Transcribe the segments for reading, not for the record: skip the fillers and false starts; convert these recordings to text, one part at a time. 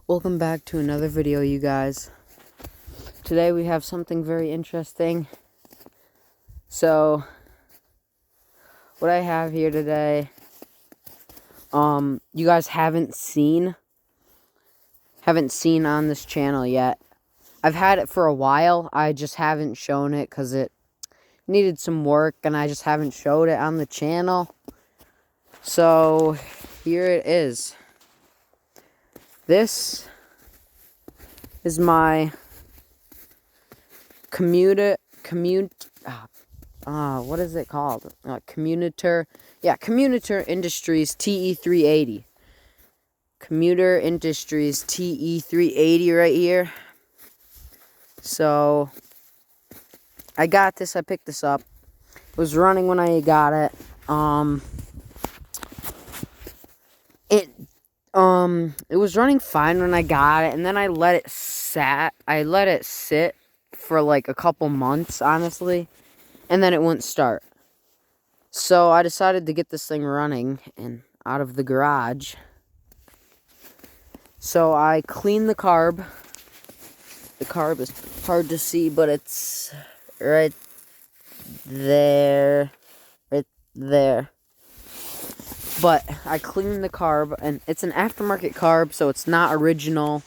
Welcome back to another video, you guys. Today we have something very interesting. So, what I have here today, you guys haven't seen on this channel yet. I've had it for a while. I just haven't shown it because it needed some work, and I just haven't showed it on the channel. So, here it is. This is my commuter Industries TE380. Commuter Industries TE380 right here. So I got this, I picked this up. It was running when I got it. It was running fine when I got it, and then I let it sit for like a couple months, honestly, and then it wouldn't start. So I decided to get this thing running and out of the garage. So I cleaned the carb. The carb is hard to see, but it's right there. Right there. But I cleaned the carb, and it's an aftermarket carb, so it's not original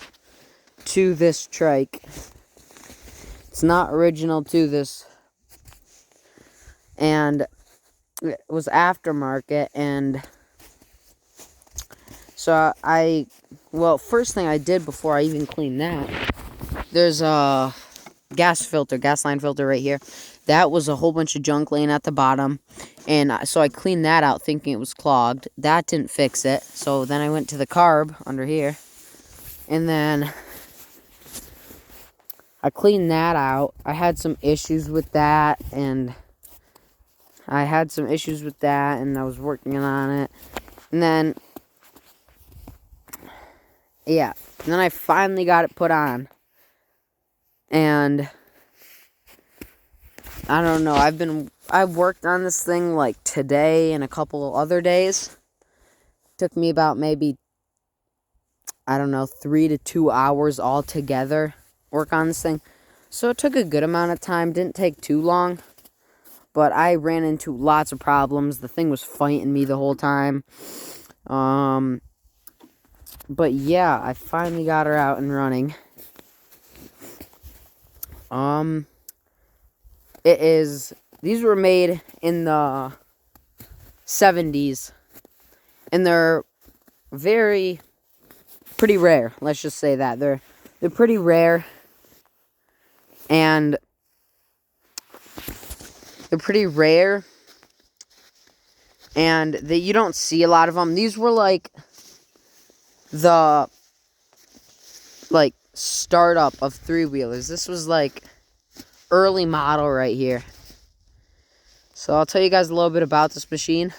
to this trike. It's not original to this. And it was aftermarket, and so first thing I did before I even cleaned that, there's a gasoline filter right here. That was a whole bunch of junk laying at the bottom, and so I cleaned that out thinking it was clogged. That didn't fix it, so then I went to the carb under here, and then I cleaned that out. I had some issues with that, and I was working on it, and then I finally got it put on, and I don't know, I've worked on this thing like today and a couple of other days. It took me about maybe, 3 to 2 hours altogether work on this thing. So it took a good amount of time, didn't take too long, but I ran into lots of problems. The thing was fighting me the whole time. But yeah, I finally got her out and running. These were made in the 70s, and they're pretty rare. Let's just say that. They're pretty rare, and you don't see a lot of them. These were like the startup of three-wheelers. This was like early model right here. So I'll tell you guys a little bit about this machine.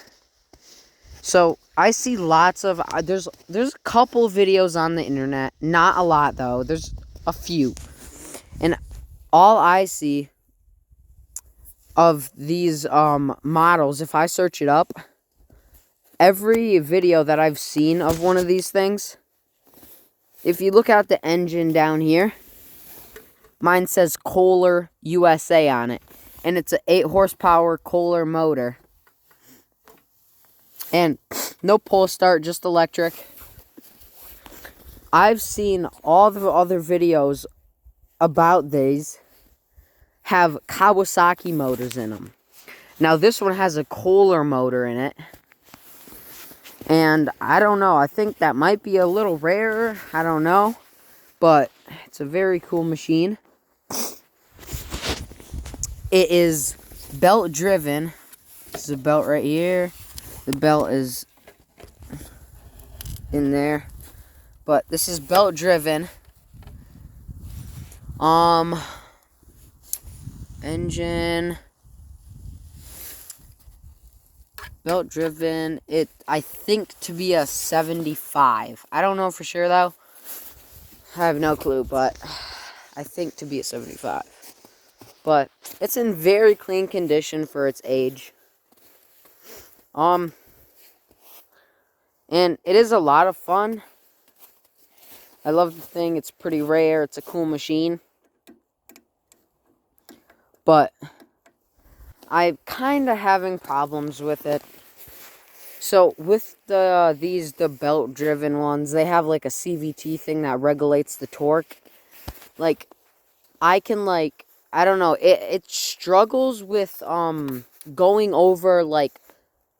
So I see lots of there's a couple videos on the internet, not a lot though. There's a few, and all I see of these models, if I search it up, every video that I've seen of one of these things, if you look at the engine down here, mine says Kohler USA on it. And it's an 8 horsepower Kohler motor. And no pull start, just electric. I've seen all the other videos about these have Kawasaki motors in them. Now this one has a Kohler motor in it. And I don't know, I think that might be a little rarer, I don't know. But it's a very cool machine. It is belt driven. This is a belt right here. The belt is in there. But this is belt driven. Engine. Belt driven. I think to be a 75. I don't know for sure though. I have no clue, but I think to be a 75. But it's in very clean condition for its age. And it is a lot of fun. I love the thing. It's pretty rare. It's a cool machine. But I'm kind of having problems with it. So with the belt driven ones, they have like a CVT thing that regulates the torque. Like I can like, I don't know, it struggles with going over like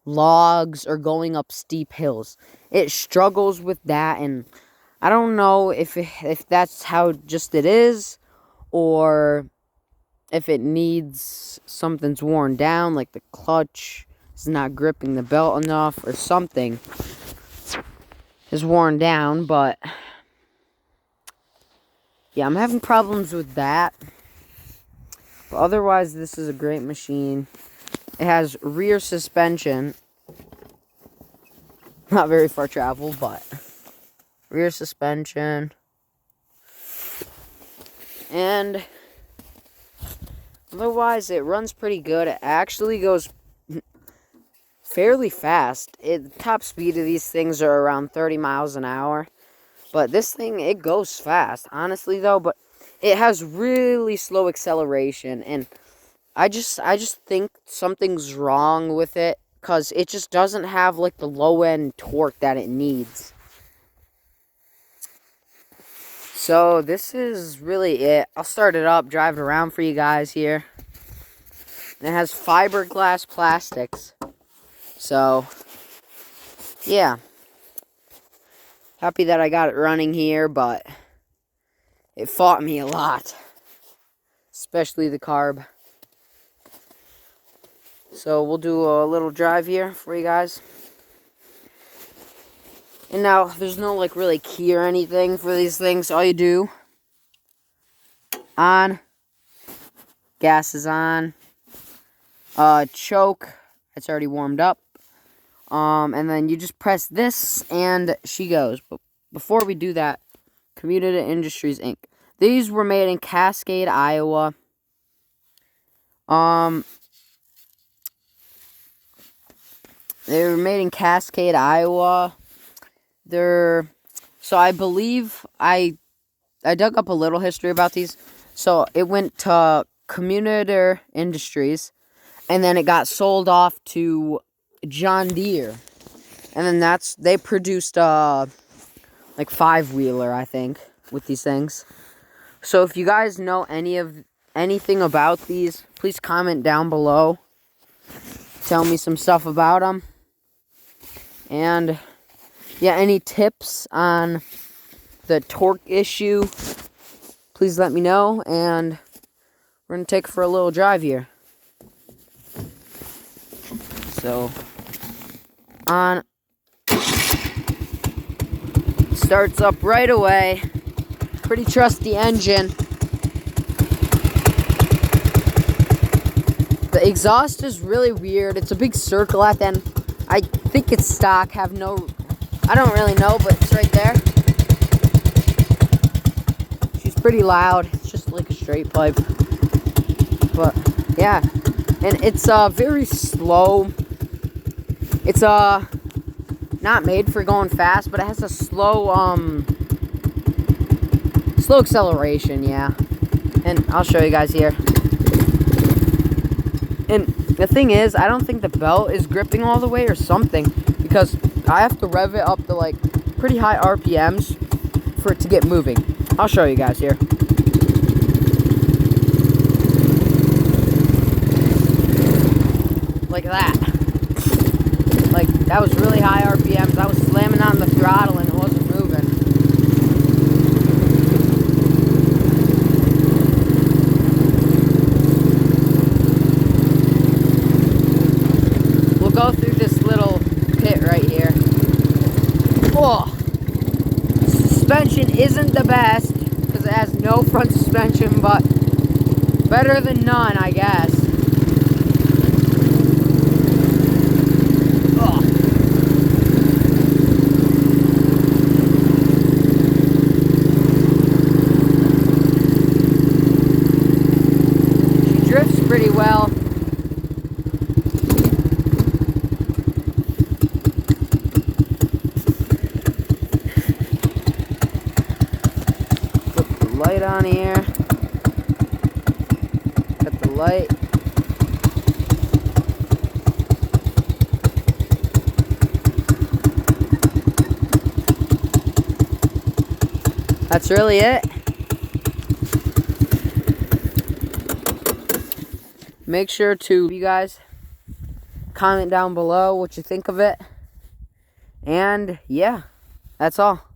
logs or going up steep hills. It struggles with that, and I don't know if that's how just it is, or if it needs something's worn down, like the clutch is not gripping the belt enough, or something is worn down. But yeah, I'm having problems with that. But otherwise, this is a great machine. It has rear suspension. Not very far travel, but rear suspension. And otherwise, it runs pretty good. It actually goes fairly fast. The top speed of these things are around 30 miles an hour. But this thing, it goes fast, honestly, though. But it has really slow acceleration. And I just think something's wrong with it, because it just doesn't have, like, the low-end torque that it needs. So, this is really it. I'll start it up, drive it around for you guys here. And it has fiberglass plastics. So, yeah. Happy that I got it running here, but it fought me a lot. Especially the carb. So, we'll do a little drive here for you guys. And now, there's no, like, really key or anything for these things. All you do, on, gas is on, choke, it's already warmed up, and then you just press this, and she goes. But before we do that, Commuter Industries, Inc. These were made in Cascade, Iowa. They were made in Cascade, Iowa. So I believe I dug up a little history about these. So it went to Commuter Industries, and then it got sold off to John Deere, and then they produced like 5-wheeler, I think, with these things. So if you guys know anything about these, please comment down below. Tell me some stuff about them. And yeah, any tips on the torque issue, please let me know, and we're going to take it for a little drive here. So, on, starts up right away, pretty trusty engine. The exhaust is really weird. It's a big circle at the end. I think it's stock, I don't really know, but it's right there. She's pretty loud. It's just like a straight pipe. But, yeah. And it's very slow. It's not made for going fast, but it has a slow acceleration, yeah. And I'll show you guys here. And the thing is, I don't think the belt is gripping all the way or something, because I have to rev it up to like pretty high RPMs for it to get moving. I'll show you guys here. Like that. Like, that was really high RPMs. I was slamming on the throttle and it wasn't moving. We'll go through this little pit right here. Oh! Suspension isn't the best, because it has no front suspension, but better than none, I guess. Pretty well. light on here. Got the light. That's really it. Make sure to, you guys, comment down below what you think of it. And yeah, that's all.